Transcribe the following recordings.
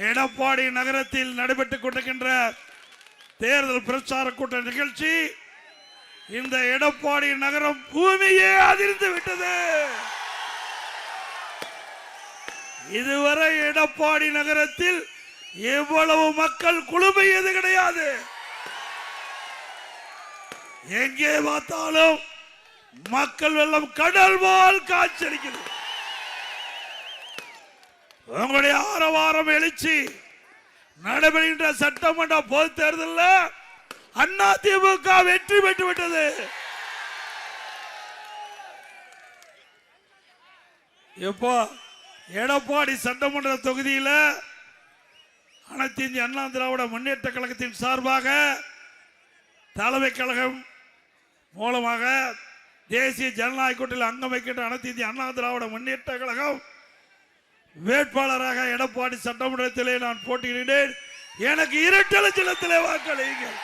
எடப்பாடி நகரத்தில் நடைபெற்றுக் கொண்டிருக்கின்ற தேர்தல் பிரச்சார கூட்ட நிகழ்ச்சி இந்த எடப்பாடி நகரம் பூமியே அதிர்ந்து விட்டது. இதுவரை எடப்பாடி நகரத்தில் எவ்வளவு மக்கள் குழுமையது கிடையாது. எங்கே பார்த்தாலும் மக்கள் வெள்ளம் கடல் போல் காட்சியளிக்கிறது. உங்களுடைய ஆரவாரம் எழுச்சி நடைபெறுகின்ற சட்டமன்ற பொது தேர்தலில் அதிமுக வெற்றி பெற்று விட்டது. இப்போ எடப்பாடி சட்டமன்ற தொகுதியில் அனைத்து இந்திய அண்ணா திராவிட முன்னேற்ற கழகத்தின் சார்பாக தலைமை கழகம் மூலமாக தேசிய ஜனநாயக கூட்டணியில் அங்கம் வைக்கின்ற அனைத்து இந்திய அண்ணா திராவிட முன்னேற்ற கழகம் வேட்பாளராக எடப்பாடி சட்டமன்றத்திலே நான் போட்டியிடுகிறேன். எனக்கு இரட்டை சின்னத்திலே வாக்களியுங்கள்.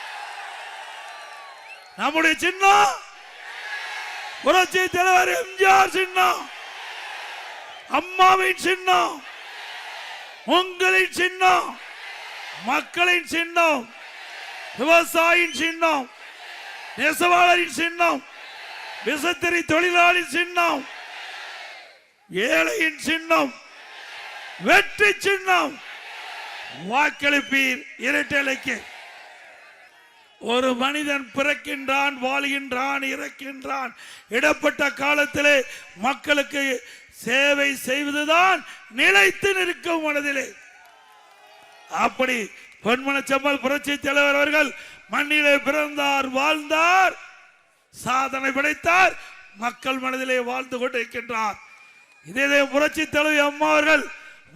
நம்முடைய சின்னம் புரட்சி தலைவர் எம்ஜிஆர் சின்னம், அம்மாவின் சின்னம், உங்களின் சின்னம், மக்களின் சின்னம், விவசாயியின் சின்னம், நெசவாளரின் சின்னம், விசைத்தறி தொழிலாளி சின்னம், ஏழையின் சின்னம், வெற்றி சின்னம். வாக்களிப்பீர் இரட்டைக்கு. ஒரு மனிதன் பிறக்கின்றான், வாழ்கின்றான், இறக்கின்றான். இடப்பட்ட காலத்திலே மக்களுக்கு சேவை செய்வதுதான் நிலைத்து நிற்கும் மனதிலே. அப்படி பொன்மனச்செம்மல் புரட்சி தலைவர் அவர்கள் மண்ணிலே பிறந்தார், வாழ்ந்தார், சாதனை படைத்தார், மக்கள் மனதிலே வாழ்ந்து கொண்டிருக்கின்றார். இதே புரட்சி தலைவி அம்மா அவர்கள்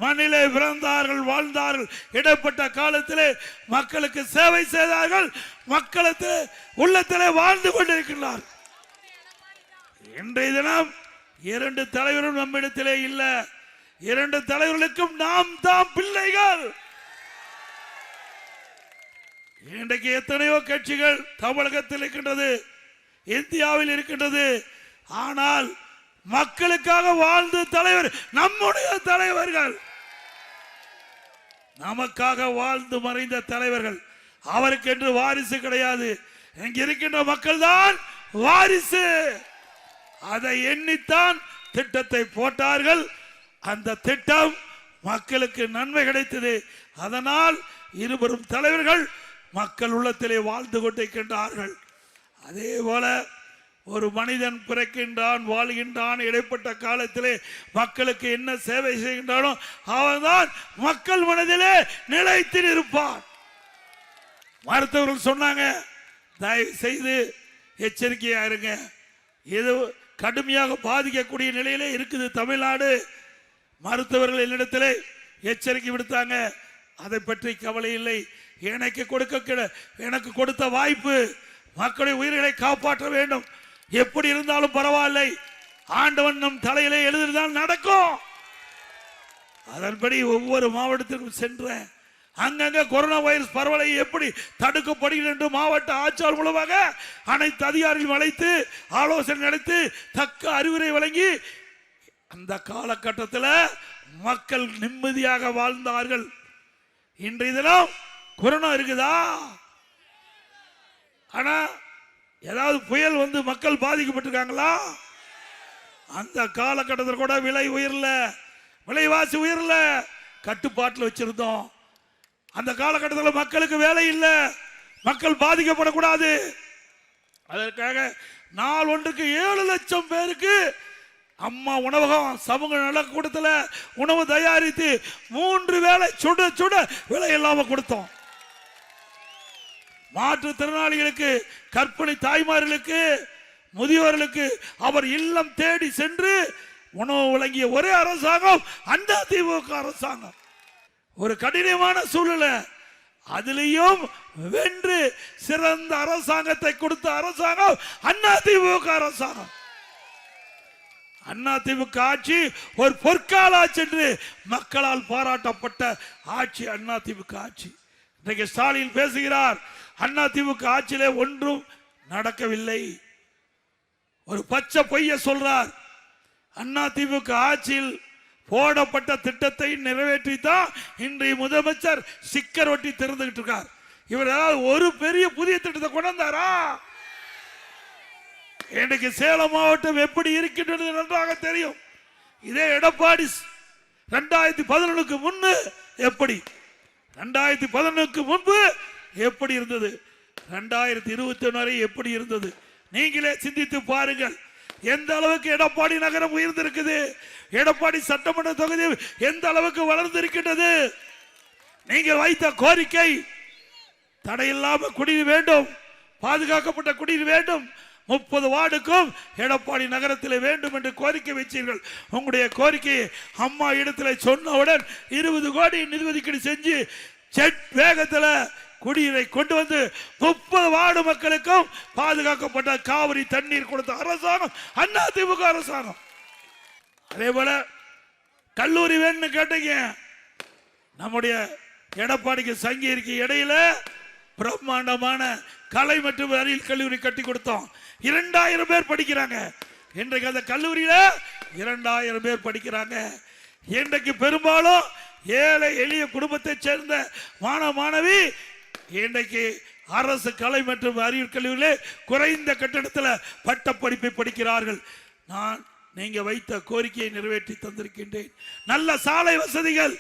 மண்ணிலே பிறந்தார்கள், வாழ்ந்தார்கள், இடப்பட்ட காலத்திலே மக்களுக்கு சேவை செய்தார்கள், மக்களுக்கு உள்ளத்திலே வாழ்ந்து கொண்டிருக்கிறார். இன்றைய தினம் இரண்டு தலைவரும் நம்மிடத்திலே இல்ல. இரண்டு தலைவர்களுக்கும் நாம் தாம் பிள்ளைகள். இன்றைக்கு எத்தனையோ கட்சிகள் தமிழகத்தில் இருக்கின்றது, இந்தியாவில் இருக்கின்றது. ஆனால் மக்களுக்காக வாழ்ந்த தலைவர் நம்முடைய தலைவர்கள், நமக்காக வாழ்ந்து மறைந்த தலைவர்கள். அவருக்கு என்று வாரிசு கிடையாது. இங்க இருக்கின்ற மக்கள் தான் வாரிசு. அதை எண்ணித்தான் திட்டத்தை போட்டார்கள். அந்த திட்டம் மக்களுக்கு நன்மை கிடைத்தது. அதனால் இருவரும் தலைவர்கள் மக்கள் உள்ளத்திலே வாழ்ந்து கொண்டிருக்கின்றார்கள். அதே போல ஒரு மனிதன் பிறக்கின்றான், வாழ்கின்றான், இடைப்பட்ட காலத்திலே மக்களுக்கு என்ன சேவை செய்கின்றானோ அவன்தான் மக்கள் மனதிலே நிலைத்து இருப்பான். மருத்துவர்கள் சொன்னாங்க, தயவு செய்து எச்சரிக்கையா இருங்க. இது கடுமையாக பாதிக்கக்கூடிய நிலையிலே இருக்குது தமிழ்நாடு. மருத்துவர்கள் என்னிடத்திலே எச்சரிக்கை விடுத்தாங்க. அதை பற்றி கவலை இல்லை. எனக்கு கொடுத்த வாய்ப்பு மக்களுடைய உயிர்களை காப்பாற்ற வேண்டும். எப்படி இருந்தாலும் பரவாயில்லை, ஆண்டவன் நம் தலையிலே எழுதிதான் நடக்கும். அதன்படி ஒவ்வொரு மாவட்டத்திற்கும் சென்றேன். அங்கங்க கொரோனா வைரஸ் பரவலை எப்படி தடுக்கப்படுகிறது என்று மாவட்ட ஆட்சியாளர் மூலமாக அனைத்து அதிகாரிகள் அழைத்து ஆலோசனை நடத்தி தக்க அறிவுரை வழங்கி அந்த காலகட்டத்தில் மக்கள் நிம்மதியாக வாழ்ந்தார்கள். இன்றைய தினம் கொரோனா இருக்குதா? ஆனா ஏதாவது புயல் வந்து மக்கள் பாதிக்கப்பட்டிருக்காங்களா? அந்த காலகட்டத்தில் கூட விலை உயரல, விலைவாசி உயரல, கட்டுப்பாட்டில் வச்சிருந்தோம். அந்த காலகட்டத்தில் மக்களுக்கு வேலை இல்லை, மக்கள் பாதிக்கப்படக்கூடாது. அதற்காக நாள் ஒன்றுக்கு 7 லட்சம் பேருக்கு அம்மா உணவகம் சமூக நலக்கூடத்தில் உணவு தயாரித்து 3 வேளை சுட சுட விலை இல்லாம கொடுத்தோம். மாற்றுத்திறனாளிகளுக்கு, கர்ப்பிணி தாய்மார்களுக்கு, முதியோர்களுக்கு அவர் இல்லம் தேடி சென்று உணவு வழங்கிய ஒரே அரசாங்கம் அதிமுக அரசாங்கம். ஒரு கடினமான சூழ்நிலை, அதிலையும் வென்று சிறந்த அரசாங்கத்தை கொடுத்த அரசாங்கம் அதிமுக அரசாங்கம். அதிமுக ஆட்சி ஒரு பொற்கால ஆட்சி என்று மக்களால் பாராட்டப்பட்ட ஆட்சி அதிமுக ஆட்சி. இன்றைக்கு ஸ்டாலின் பேசுகிறார், அதிமுக ஆட்சியிலே ஒன்றும் நடக்கவில்லை. ஒரு பச்சை பொய்ய சொல்றார். அதிமுக ஆட்சியில் போடப்பட்ட திட்டத்தை நிறைவேற்றித்தான் இன்றைய முதலமைச்சர் சிக்கர் ஒட்டி திறந்துகிட்டு இருக்கார். இவர் ஏதாவது ஒரு பெரிய புதிய திட்டத்தை கொண்டு வந்தாரா? இன்னைக்கு சேலம் மாவட்டம் எப்படி இருக்கின்றது நன்றாக தெரியும். இதே எடப்பாடி 2011க்கு முன்பு எப்படி, 2011க்கு முன்பு எப்படி இருந்தது, 2021 வரை எப்படி இருந்தது, நீங்களே சிந்தித்து பாருங்கள். எந்த அளவுக்கு எடப்பாடி நகரம் உயர்ந்திருக்குது, எடப்பாடி சட்டமன்ற தொகுதி எந்த அளவுக்கு வளர்ந்திருக்கின்றது. நீங்கள் வைத்த கோரிக்கை தடையில்லாமல் குடிநீர் வேண்டும், பாதுகாக்கப்பட்ட குடிநீர் வேண்டும், 30 வார்டுக்கும் எடப்பாடி நகரத்தில் வேண்டும் என்று கோரிக்கை வச்சீர்கள். உங்களுடைய கோரிக்கையை அம்மா இடத்தில் சொன்னவுடன் 20 கோடி நிதி ஒதுக்கீடு செஞ்சு ஜெட் வேகத்தில் குடிநீரை கொண்டு வந்து 30 வார்டு மக்களுக்கும் பாதுகாக்கப்பட்ட காவிரி தண்ணீர் கொடுத்த அரசாங்கம் அதிமுக அரசாங்கம். அதே போல கல்லூரி வேணும்னு கேட்டீங்க, நம்முடைய எடப்பாடிக்கு சங்கிக்கு இடையில பிரம்மாண்டமான கலை மற்றும் அறிவியல் கல்லூரி கட்டி கொடுத்தோம். 2000 பேர் படிக்கிறாங்க. இன்றைக்கு அந்த கல்லூரியில 2000 பேர் படிக்கிறாங்க. இன்றைக்கு பெரும்பாலும் ஏழை எளிய குடும்பத்தை சேர்ந்த மாணவ மாணவி இன்றைக்கு அரசு கலை மற்றும் அறிவியல் கல்லூரியிலே குறைந்த கட்டணத்தில் பட்ட படிப்பை படிக்கிறார்கள். நான் நீங்க வைத்த கோரிக்கையை நிறைவேற்றி தந்திருக்கின்றேன். நல்ல சாலை வசதிகள்,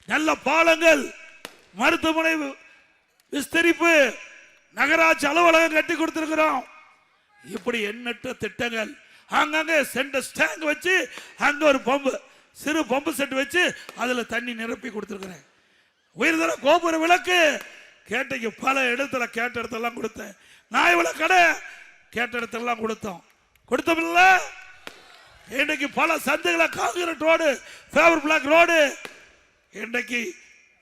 நல்ல பாலங்கள், மருத்துவமனை விஸ்தரிப்பு, நகராட்சி அலுவலகம் கட்டி கொடுத்திருக்கிறோம். இப்படி எண்ணற்ற திட்டங்கள். அங்கங்க சென்டர் ஸ்டாண்ட் வச்சு அங்க ஒரு பம்பு, சிறு பம்பு செட் வச்சு அதுல தண்ணி நிரப்பி கொடுத்திருக்கிறேன். உயர்தர கோபுர விளக்கு கேட்டீங்க, பல இடத்துல கேட்ட இடத்தெல்லாம் கொடுத்தேன். நாய் விளக்கு கடை கேட்ட இடத்தெல்லாம் கொடுத்தோம்ல. இன்றைக்கு பல சந்தைகளை concrete road, favour black road. இன்றைக்கு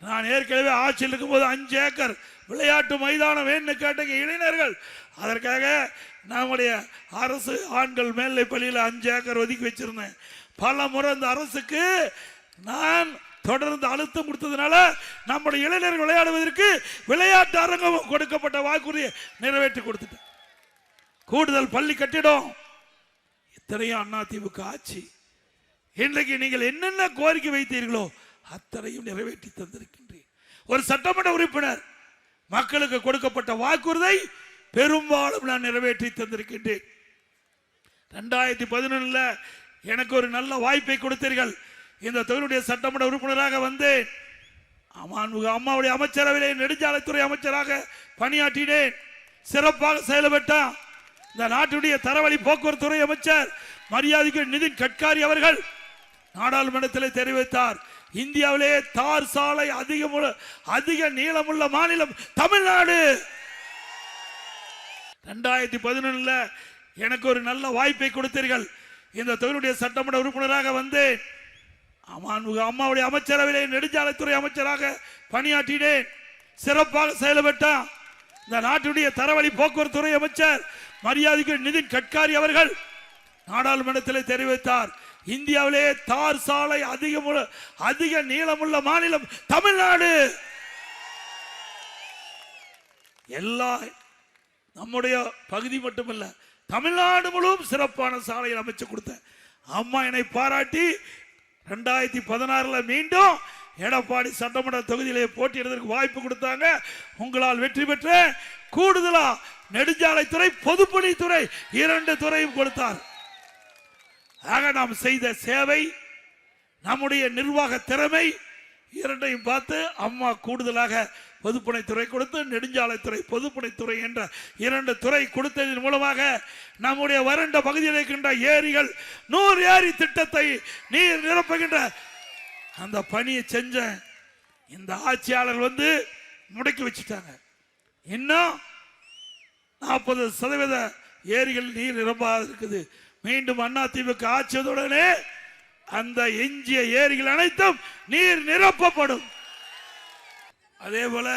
நான் ஏற்கனவே ஆட்சியில் இருக்கும்போது 5 ஏக்கர் விளையாட்டு மைதானம் வேணும்னு கேட்டீங்க இளைஞர்கள். அதற்காக நம்முடைய அரசு ஆண்கள் மேல்நிலை பள்ளியில் 5 ஏக்கர் ஒதுக்கி வச்சிருந்தேன். பல முறை அந்த அரசுக்கு நான் தொடர்ந்து அழுத்தம் கொடுத்ததுனால நம்முடைய இளைஞர்கள் விளையாடுவதற்கு விளையாட்டு அரங்கம் கொடுக்கப்பட்ட வாக்குறுதியை நிறைவேற்றி கொடுத்துட்டேன். கூடுதல் பள்ளி கட்டிடம், இத்தனையும் அதிமுக ஆட்சி. இன்றைக்கு நீங்கள் என்னென்ன கோரிக்கை வைத்தீர்களோ அத்தனையும் நிறைவேற்றி தந்திருக்கின்றேன். ஒரு சட்டமன்ற உறுப்பினர் மக்களுக்கு கொடுக்கப்பட்ட வாக்குறுதியை பெரும்பாலும் நான் நிறைவேற்றி தந்திருக்கின்றேன். 2011 எனக்கு ஒரு நல்ல வாய்ப்பை கொடுத்தீர்கள். இந்த தொகுதியுடைய சட்டமன்ற உறுப்பினராக வந்தேன். அம்மாவுடைய அமைச்சரவையிலே நெடுஞ்சாலைத்துறை அமைச்சராக பணியாற்றினேன். சிறப்பாக செயல்பட்டான். இந்த நாட்டுடைய தரவழி போக்குவரத்து துறை அமைச்சர் மரியாதைக்கு நிதின் கட்காரி அவர்கள் நாடாளுமன்றத்தில் தெரிவித்தார், இந்தியாவிலே தார் சாலை அதிக நீளமுள்ள மாநிலம் தமிழ்நாடு. 2011 எனக்கு ஒரு நல்ல வாய்ப்பை கொடுத்தீர்கள். இந்த தொகுதியுடைய சட்டமன்ற உறுப்பினராக வந்தேன். அம்மாவுடைய அமைச்சரவையிலே நெடுஞ்சாலைத்துறை அமைச்சராக பணியாற்றினேன். சிறப்பாக செயல்பட்டான். இந்த நாட்டுடைய தரவழி போக்குவரத்து துறை அமைச்சர் மரியாதைக்கு நிதின் கட்காரி அவர்கள் நாடாளுமன்றத்தில் தெரிவித்தார், இந்தியாவிலே தார் சாலை அதிக நீளமுள்ள மாநிலம் தமிழ்நாடு. எல்லா நம்முடைய பகுதி மட்டுமல்ல, தமிழ்நாடு முழுவதும் சிறப்பான சாலையை அமைச்சு கொடுத்தேன். அம்மா என்னை பாராட்டி 2016 மீண்டும் எடப்பாடி சட்டமன்ற தொகுதியிலே போட்டியிடுவதற்கு வாய்ப்பு கொடுத்தாங்க. உங்களால் வெற்றி பெற்ற கூடுதலா நெடுஞ்சாலைத்துறை, பொதுப்பணித்துறை 2 துறையும் கொடுத்தார். ஆக நாம் செய்த சேவை, நம்முடைய நிர்வாக திறமை இரண்டையும் பார்த்து அம்மா கூடுதலாக பொதுப்பணித்துறை கொடுத்து நெடுஞ்சாலைத்துறை, பொதுப்பணித்துறை என்ற 2 துறை கொடுத்ததன் மூலமாக நம்முடைய வறண்ட பகுதியில் இருக்கின்ற ஏரிகள் 100 ஏரி திட்டத்தை நீர் நிரப்புகின்ற அந்த பணியை செஞ்ச இந்த ஆட்சியாளர் முடக்கி வச்சுட்டாங்க. இன்னும் 40% ஏரிகள் நீர் நிரம்பாது இருக்குது. மீண்டும் அதிமுக ஆட்சியதுடனே அந்த எஞ்சிய ஏரிகள் அனைத்தும் நீர் நிரப்பப்படும். அதே போல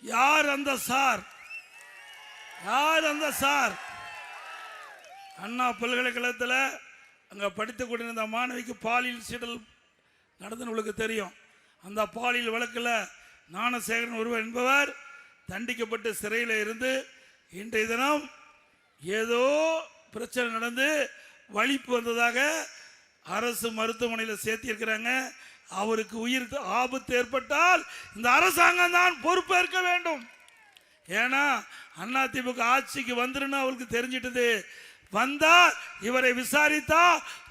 யார் அந்த சார் அண்ணா பல்கலைக்கழகத்தில் அங்க படித்துக் கொண்டிருந்த மாணவிக்கு பாலியல் சீண்டல் நடந்து உங்களுக்கு தெரியும். அந்த பாலியல் வழக்கில் ஞானசேகரன் ஒருவர் என்பவர் தண்டிக்கப்பட்டு சிறையில் இருந்து இன்றைய தினம் ஏதோ பிரச்சனை நடந்து வலிப்பு வந்ததாக அரசு மருத்துவமனையில் சேர்த்திருக்கிறாங்க. அவருக்கு உயிருக்கு ஆபத்து ஏற்பட்டால் இந்த அரசாங்கம் தான் பொறுப்பேற்க வேண்டும். ஏன்னா அதிமுக ஆட்சிக்கு வந்துருன்னு அவருக்கு தெரிஞ்சிட்டது. வந்தா இவரை விசாரித்தா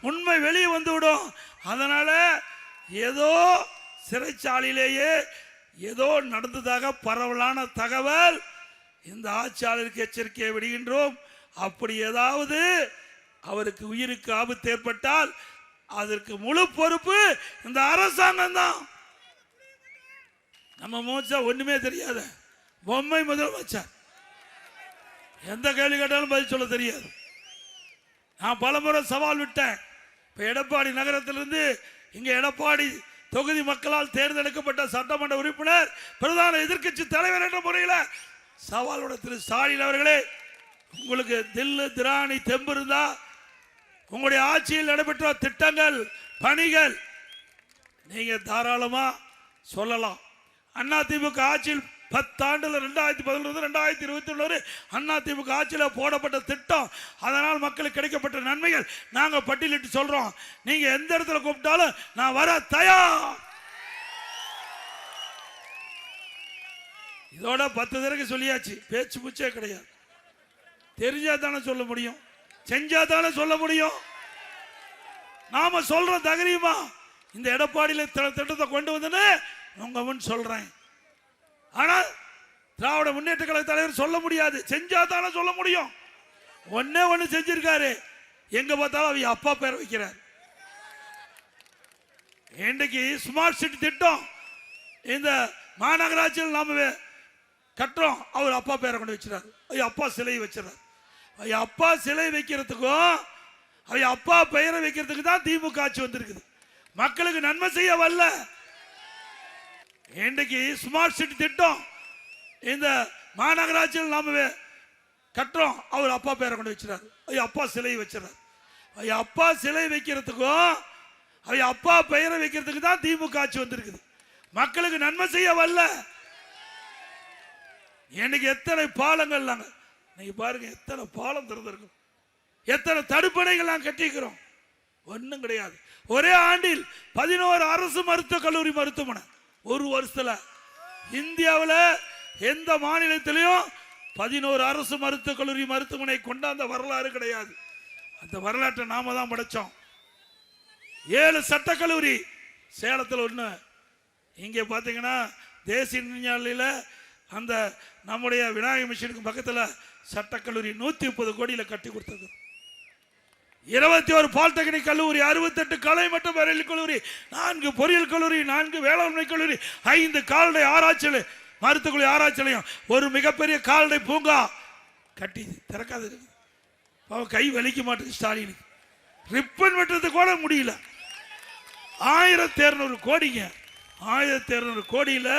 உண்மை வெளியே வந்துவிடும். அதனால ஏதோ சிறைச்சாலையிலேயே ஏதோ நடந்ததாக பரவலான தகவல். இந்த ஆட்சியாளருக்கு எச்சரிக்கையை விடுகின்றோம். அப்படி ஏதாவது அவருக்கு உயிருக்கு ஆபத்து ஏற்பட்டால் அதற்கு முழு பொறுப்பு இந்த அரசாங்கம் தான். நம்ம மூச்சா ஒண்ணுமே தெரியாத பொம்மை முதலமைச்சர், எந்த கேள்வி கேட்டாலும் பதில் சொல்ல தெரியாது. நான் பலமுறை சவால் விட்டேன். இப்ப எடப்பாடி நகரத்திலிருந்து இங்க எடப்பாடி தொகுதி மக்களால் தேர்ந்தெடுக்கப்பட்ட சட்டமன்ற உறுப்பினர் பிரதான எதிர்க்கட்சி தலைவர் என்ற முறையில் சவாலோட திரு ஸ்டாலின் அவர்களே, உங்களுக்கு தில்லு திராணி தெம்பு இருந்தா உங்களுடைய ஆட்சியில் நடைபெற்ற திட்டங்கள் பணிகள் நீங்க தாராளமா சொல்லலாம். அதிமுக ஆட்சியில் 10 ஆண்டுல 2011 2021 அதிமுக ஆட்சியில் போடப்பட்ட திட்டம், அதனால் மக்களுக்கு கிடைக்கப்பட்ட நன்மைகள் நாங்க பட்டியலிட்டு சொல்றோம். நீங்க எந்த இடத்துல கூப்பிட்டாலும் நான் வர தயார். இதோட 10 தடவை சொல்லியாச்சு, பேச்சு பூச்சே கிடையாது. தெரிஞ்சா தானே சொல்ல முடியும், செஞ்சா தானே சொல்ல முடியும். நாம சொல்ற தைரியமா இந்த எடப்பாடியில திட்டத்தை கொண்டு வந்து உங்க முன் சொல்றேன். ஆனா திராவிட முன்னேற்ற கழக தலைவர் சொல்ல முடியாது, செஞ்சா தானே சொல்ல முடியும். ஒன்னே ஒண்ணு செஞ்சிருக்காரு, எங்க பார்த்தாலும் அவங்க அப்பா பேரை வைக்கிறார். இன்றைக்கு ஸ்மார்ட் சிட்டி திட்டம் இந்த மாநகராட்சியில் நாம கட்டுறோம், அவர் அப்பா பேரை கொண்டு வச்சிருக்காரு. அப்பா சிலை வச்சிடறாரு. அப்பா சிலை வைக்கிறதுக்கும் அவ அப்பா பெயரை வைக்கிறதுக்கு தான் திமுக ஆட்சி வந்திருக்குது. மக்களுக்கு நன்மை செய்ய வரல. இன்றைக்கு ஸ்மார்ட் சிட்டி திட்டம் இந்த மாநகராட்சியில் நாம கட்டுறோம், அவர் அப்பா பேரை கொண்டு வச்சிடறாரு. அப்பா சிலை வச்சிடறாரு. அப்பா சிலை வைக்கிறதுக்கும் அவ அப்பா பெயரை வைக்கிறதுக்கு தான் திமுக ஆட்சி வந்திருக்குது. மக்களுக்கு நன்மை செய்ய வரல. இன்னைக்கு எத்தனை பாலங்கள் நாங்க நீங்க பாருங்க, எத்தனை பாலம் திறந்திருக்கும், எத்தனை தடுப்பணைகள் நாங்கள் கட்டிக்கிறோம். ஒன்றும் கிடையாது. ஒரே ஆண்டில் 11 அரசு மருத்துவக் கல்லூரி மருத்துவமனை ஒரு வருஷத்துல. இந்தியாவில் எந்த மாநிலத்திலையும் 11 அரசு மருத்துவக் கல்லூரி மருத்துவமனை கொண்டாந்த வரலாறு கிடையாது. அந்த வரலாற்றை நாம தான் படைச்சோம். 7 சட்டக்கல்லூரி சேலத்தில் ஒன்று. இங்கே பார்த்தீங்கன்னா தேசிய நெடுஞ்சாலையில் அந்த நம்முடைய விநாயகர் மிஷனுக்கு பக்கத்தில் சட்டக்கல்லூரி 130 கோடியில் கட்டி கொடுத்தது. 21 பாலிடெக்னிக் கல்லூரி, 68 கலை மற்றும் அறிவியல் கல்லூரி, 4 பொறியியல் கல்லூரி, 4 வேளாண்மை கல்லூரி, 5 கால்நடை ஆராய்ச்சி மருத்துவ ஆராய்ச்சியிலையும் ஒரு மிகப்பெரிய கால்நடை பூங்கா கட்டி திறக்காது. கை வலிக்க மாட்டேங்குது ஸ்டாலினுக்கு. ரிப்பன் வெட்டுறது கூட முடியல. 1200 கோடிங்க. 1200 கோடியில்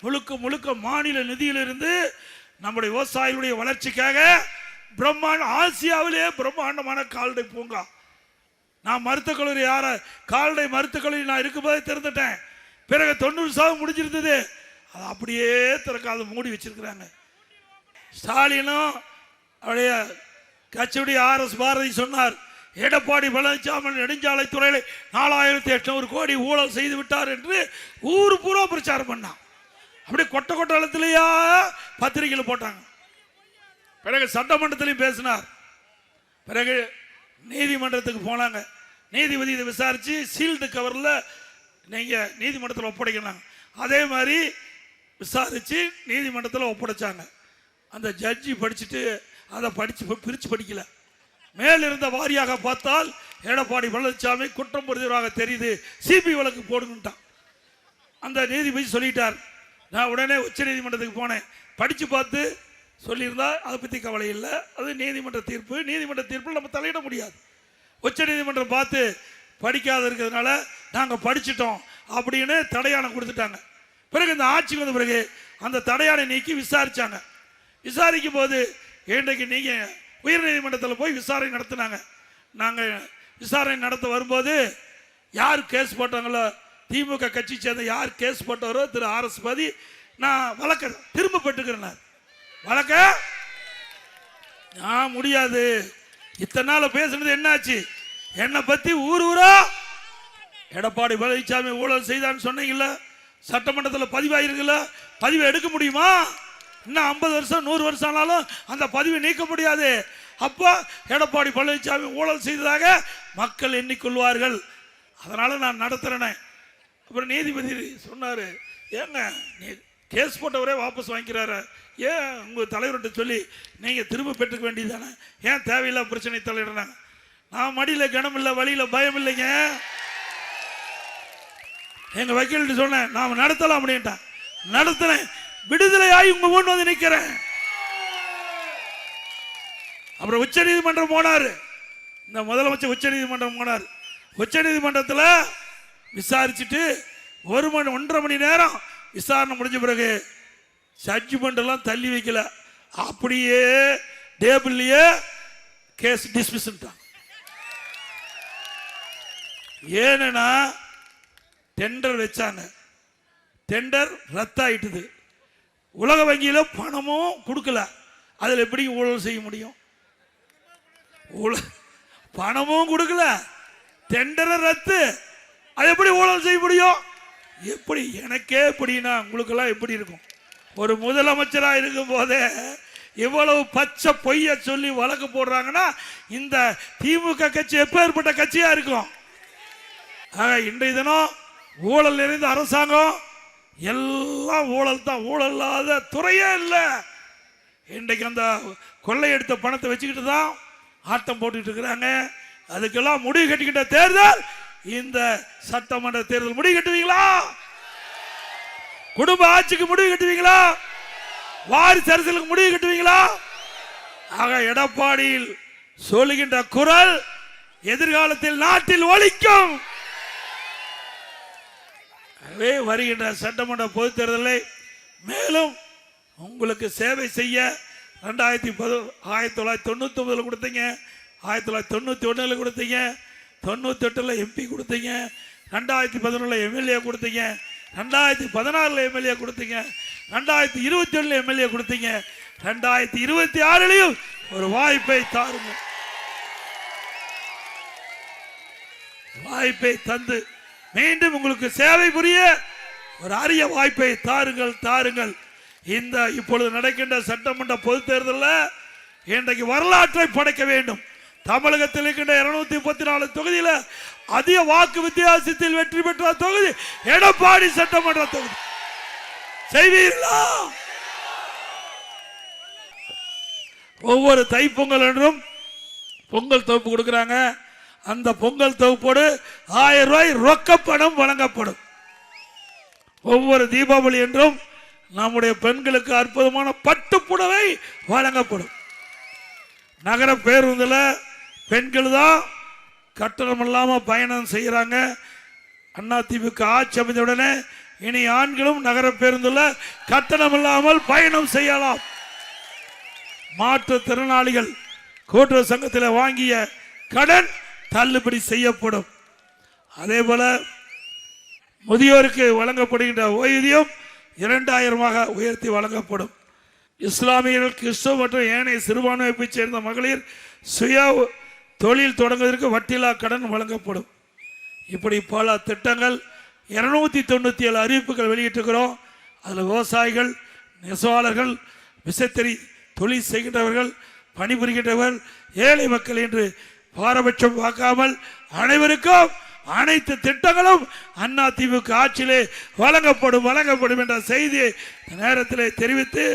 முழுக்க முழுக்க மாநில நிதியிலிருந்து நம்முடைய விவசாயிகளுடைய வளர்ச்சிக்காக பிரம்மாண்ட ஆசியாவிலே பிரம்மாண்டமான கால்நடை பூங்கா. நான் மருத்துவக் கல்லூரி கால்நடை மருத்துவக் கல்லூரி நான் இருக்கும்போதே திறந்துட்டேன். பிறகு 90% முடிஞ்சிருந்தது, அது அப்படியே திறக்காத மூடி வச்சிருக்கிறாங்க. ஸ்டாலினும் அவருடைய கட்சியுடைய RS பாரதி சொன்னார், எடப்பாடி பழனிசாமி நெடுஞ்சாலை துறையில் 4800 கோடி ஊழல் செய்து விட்டார் என்று ஊர் பூரா பிரச்சாரம் பண்ணான். அப்படியே கொட்ட கொட்ட அளத்திலேயா பத்திரிகையில் போட்டாங்க. பிறகு சட்டமன்றத்திலையும் பேசினார். பிறகு நீதிமன்றத்துக்கு போனாங்க. நீதிபதி இதை விசாரிச்சு சீல்டு கவர்ல நீங்க நீதிமன்றத்தில் ஒப்படைக்கிறாங்க. அதே மாதிரி விசாரிச்சு நீதிமன்றத்தில் ஒப்படைச்சாங்க. அந்த ஜட்ஜி படிச்சுட்டு அதை பிரிச்சு படிக்கல. மேலிருந்த வாரியாக பார்த்தால் எடப்பாடி பழனிசாமி குற்றம் புரிந்தவராக தெரியுது, சிபி வழக்கு போடுங்கட்டான். அந்த நீதிபதி சொல்லிட்டார். நான் உடனே உச்ச நீதிமன்றத்துக்கு போனேன். படிச்சு பார்த்து சொல்லியிருந்தா அதை பற்றி கவலை இல்லை, அது நீதிமன்ற தீர்ப்பு. நீதிமன்ற தீர்ப்பில் நம்ம தலையிட முடியாது. உச்ச நீதிமன்றம் பார்த்து படிக்காத இருக்கிறதுனால நாங்கள் படிச்சிட்டோம் அப்படின்னு தடையாணை கொடுத்துட்டாங்க. பிறகு இந்த ஆட்சிக்கு வந்த பிறகு அந்த தடையாணை நீக்கி விசாரிச்சாங்க. விசாரிக்கும் போது இன்றைக்கு நீங்கள் உயர் நீதிமன்றத்தில் போய் விசாரணை நடத்தினாங்க. நாங்கள் விசாரணை நடத்த வரும்போது யார் கேஸ் போட்டாங்களோ, திமுக கட்சி சேர்ந்த யார் கேஸ் போட்டவரோ திரு RS பாதி, நான் வழக்க திரும்ப பெற்றுக்கிறேன். வழக்க நான் முடியாது. இத்தனை நாள் பேசுனது என்னாச்சு? என்னை பத்தி ஊர் ஊரா எடப்பாடி பழனிசாமி ஊழல் செய்தான்னு சொன்னீங்கல்ல, சட்டமன்றத்தில் பதிவாயிருக்குல்ல, பதிவை எடுக்க முடியுமா? இன்னும் 50 வருஷம் 100 வருஷம் ஆனாலும் அந்த பதிவை நீக்க முடியாது. அப்போ எடப்பாடி பழனிசாமி ஊழல் செய்ததாக மக்கள் எண்ணிக்கொள்வார்கள். அதனால நான் நடத்துறேன். அப்புறம் நீதிபதி சொன்னாரு, ஏங்க நீ கேஸ் போட்டவரே வாபஸ் வாங்கிக்கிறாரு, ஏன் உங்க தலைவர்கிட்ட சொல்லி நீங்க திரும்ப பெற்றுக்க வேண்டியதானே, ஏன் தேவையில்லாத பிரச்சனை தலையிடுறாங்க? நான் மடியில கனம் இல்லை, வழியில பயம் இல்லைங்க. எங்க வக்கீல்கிட்ட சொன்னேன், நாம நடத்தலாம் அப்படின்ட்டான். நடத்தினேன், விடுதலை ஆகி உங்க முன் வந்து நிக்கிறேன். அப்புறம் உச்ச நீதிமன்றம் போனாரு, இந்த முதலமைச்சர் உச்ச நீதிமன்றம் போனார். உச்ச நீதிமன்றத்தில் விசாரிச்சுட்டு 1.5 மணி நேரம் விசாரணை முடிஞ்ச பிறகு ஜட்ஜ்மெண்ட் எல்லாம் தள்ளி வைக்கல, அப்படியே டேபிள்லயே கேஸ் டிஸ்மிஸ். ஏன்னா டெண்டர் வச்சாங்க, டெண்டர் ரத்தாயிட்டுது. உலக வங்கியில பணமும் கொடுக்கல, அதில் எப்படி ஊழல் செய்ய முடியும்? பணமும் கொடுக்கல, டெண்டரை ரத்து, அது எப்படி ஊழல் செய்ய முடியும்? எப்படி? எனக்கே எப்படின்னா உங்களுக்கெல்லாம் எப்படி இருக்கும்? ஒரு முதலமைச்சராக இருக்கும் போதே இவ்வளவு பச்சை பொய்ய சொல்லி வழக்கு போடுறாங்கன்னா இந்த திமுக கட்சி எப்பேற்பட்ட கட்சியா இருக்கும்? இன்றைய தினம் ஊழல் நிறைந்த அரசாங்கம், எல்லாம் ஊழல் தான், ஊழல் இல்லாத துறையே இல்லை. இன்றைக்கு அந்த கொள்ளையெடுத்த பணத்தை வச்சுக்கிட்டு தான் ஆட்டம் போட்டுக்கிட்டு இருக்கிறாங்க. அதுக்கெல்லாம் முடிவு கட்டிக்கிட்ட தேர்தல் இந்த சட்டமன்ற தேர்தல். முடிவு கட்டுவீங்களா? குடும்ப ஆட்சிக்கு முடிவு கட்டுவீங்களா? வாரிசு அரசியலுக்கு முடிவு கட்டுவீங்களா? ஆக எடப்பாடியில் சொல்லுகின்ற குரல் எதிர்காலத்தில் நாட்டில் ஒலிக்கும். வருகின்ற சட்டமன்ற பொதுத் தேர்தலை மேலும் உங்களுக்கு சேவை செய்ய 1999 கொடுத்தீங்க, 1991 கொடுத்தீங்க, 98 எம்பி கொடுத்தீங்க, 2011 எம்எல்ஏ கொடுத்தீங்க, 2016 எம்எல்ஏ கொடுத்தீங்க, 2021 எம்எல்ஏ கொடுத்தீங்க, 2026 ஒரு வாய்ப்பை தாருங்க. வாய்ப்பை தந்து மீண்டும் உங்களுக்கு சேவை புரிய ஒரு அரிய வாய்ப்பை தாருங்கள். இந்த இப்பொழுது நடக்கின்ற சட்டமன்ற பொதுத் தேர்தலில் இன்றைக்கு வரலாற்றை படைக்க வேண்டும். தமிழகத்தில் இருக்கின்ற 234 தொகுதியில் அதிக வாக்கு வித்தியாசத்தில் வெற்றி பெற்ற தொகுதி எடப்பாடி சட்டமன்ற தொகுதி. செய்வீர்களா? ஒவ்வொரு தைப்பொங்கல் என்றும் பொங்கல் தொகுப்பு கொடுக்கிறாங்க. அந்த பொங்கல் தொகுப்போடு 1000 ரூபாய் ரொக்க பணம் வழங்கப்படும். ஒவ்வொரு தீபாவளி என்றும் நம்முடைய பெண்களுக்கு அற்புதமான பட்டு புடவை வழங்கப்படும். நகர பேருந்தில் பெண்கள் தான் கட்டணம் இல்லாம பயணம் செய்யறாங்க. அதிமுக ஆட்சி அமைந்தவுடனே இனி ஆண்களும் நகர பேருந்துல கட்டணம் இல்லாமல் பயணம் செய்யலாம். மாற்றுத்திறனாளிகள் கூட்டுறவு சங்கத்தில் வாங்கிய கடன் தள்ளுபடி செய்யப்படும். அதே போல முதியோருக்கு வழங்கப்படுகின்ற ஓய்வூதியம் 2000 உயர்த்தி வழங்கப்படும். இஸ்லாமியர்கள், கிறிஸ்தவ மற்றும் ஏனைய சிறுபான்மையை சேர்ந்த மகளிர் சுய தொழில் தொடங்குவதற்கு வட்டியில்லா கடன் வழங்கப்படும். இப்படி பல திட்டங்கள் 297 அறிவிப்புகள் வெளியிட்டிருக்கிறோம். அதில் விவசாயிகள், நெசவாளர்கள், விசைத்தறி தொழில் செய்கின்றவர்கள், பணிபுரிகின்றவர்கள், ஏழை மக்கள் என்று பாரபட்சம் பார்க்காமல் அனைவருக்கும் அனைத்து திட்டங்களும் அதிமுக ஆட்சியிலே வழங்கப்படும் என்ற செய்தியை நேரத்தில் தெரிவித்து